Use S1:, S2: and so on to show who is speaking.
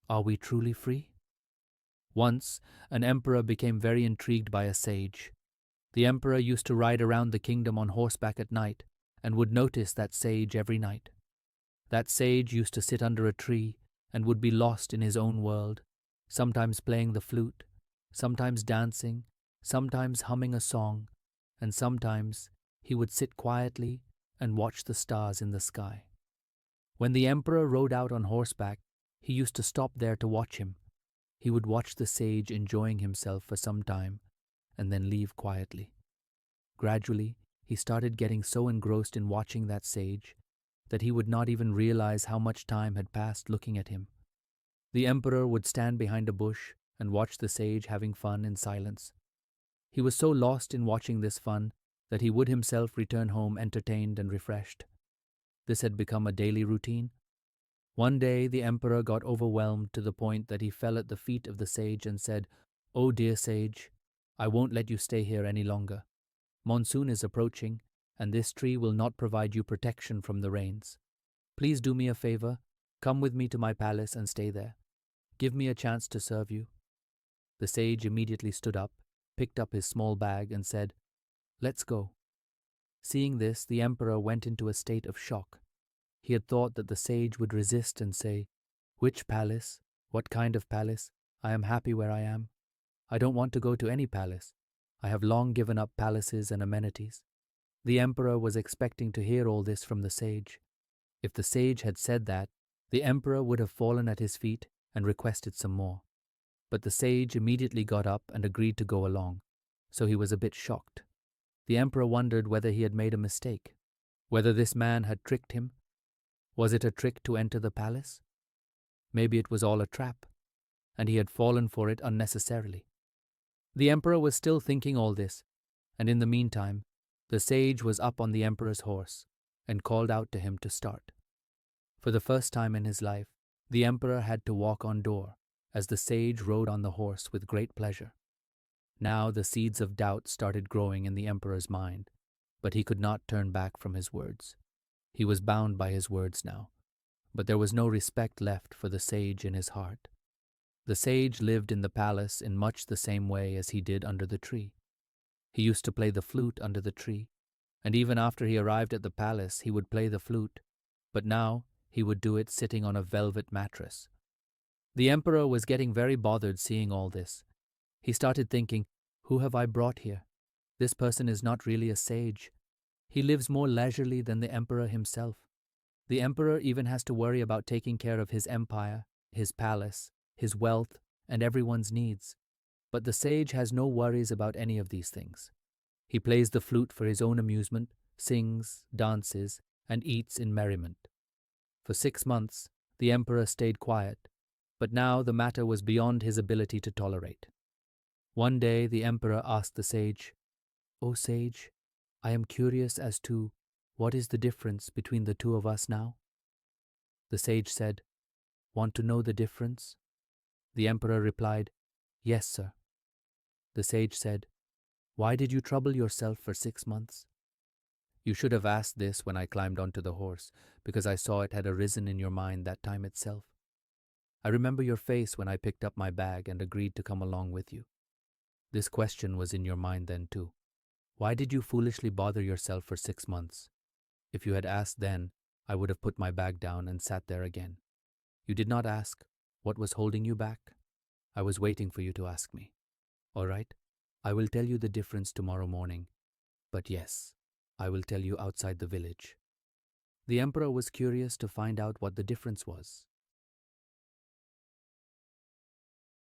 S1: Are we truly free? Once, an emperor became very intrigued by a sage. The emperor used to ride around the kingdom on horseback at night and would notice that sage every night. That sage used to sit under a tree and would be lost in his own world, sometimes playing the flute, sometimes dancing, sometimes humming a song, and sometimes he would sit quietly and watch the stars in the sky. When the emperor rode out on horseback, he used to stop there to watch him. He would watch the sage enjoying himself for some time and then leave quietly. Gradually, he started getting so engrossed in watching that sage that he would not even realize how much time had passed looking at him. The emperor would stand behind a bush and watch the sage having fun in silence. He was so lost in watching this fun that he would himself return home entertained and refreshed. This had become a daily routine. One day the emperor got overwhelmed to the point that he fell at the feet of the sage and said, "Oh dear sage, I won't let you stay here any longer. Monsoon is approaching, and this tree will not provide you protection from the rains. Please do me a favor, come with me to my palace and stay there. Give me a chance to serve you." The sage immediately stood up, picked up his small bag, and said, "Let's go." Seeing this, the emperor went into a state of shock. He had thought that the sage would resist and say, "Which palace? What kind of palace? I am happy where I am. I don't want to go to any palace. I have long given up palaces and amenities." The emperor was expecting to hear all this from the sage. If the sage had said that, the emperor would have fallen at his feet and requested some more. But the sage immediately got up and agreed to go along, so he was a bit shocked. The emperor wondered whether he had made a mistake, whether this man had tricked him. Was it a trick to enter the palace? Maybe it was all a trap, and he had fallen for it unnecessarily. The emperor was still thinking all this, and in the meantime, the sage was up on the emperor's horse and called out to him to start. For the first time in his life, the emperor had to walk on door, as the sage rode on the horse with great pleasure. Now the seeds of doubt started growing in the emperor's mind, but he could not turn back from his words. He was bound by his words now, but there was no respect left for the sage in his heart. The sage lived in the palace in much the same way as he did under the tree. He used to play the flute under the tree, and even after he arrived at the palace he would play the flute, but now he would do it sitting on a velvet mattress. The emperor was getting very bothered seeing all this. He started thinking, "Who have I brought here? This person is not really a sage. He lives more leisurely than the emperor himself. The emperor even has to worry about taking care of his empire, his palace, his wealth, and everyone's needs. But the sage has no worries about any of these things. He plays the flute for his own amusement, sings, dances, and eats in merriment." For 6 months, the emperor stayed quiet, but now the matter was beyond his ability to tolerate. One day the emperor asked the sage, "O sage, I am curious as to what is the difference between the two of us now?" The sage said, "Want to know the difference?" The emperor replied, "Yes, sir." The sage said, "Why did you trouble yourself for 6 months?" "You should have asked this when I climbed onto the horse, because I saw it had arisen in your mind that time itself. I remember your face when I picked up my bag and agreed to come along with you. This question was in your mind then too. Why did you foolishly bother yourself for 6 months? If you had asked then, I would have put my bag down and sat there again. You did not ask. What was holding you back? I was waiting for you to ask me. All right, I will tell you the difference tomorrow morning. But yes, I will tell you outside the village." The emperor was curious to find out what the difference was.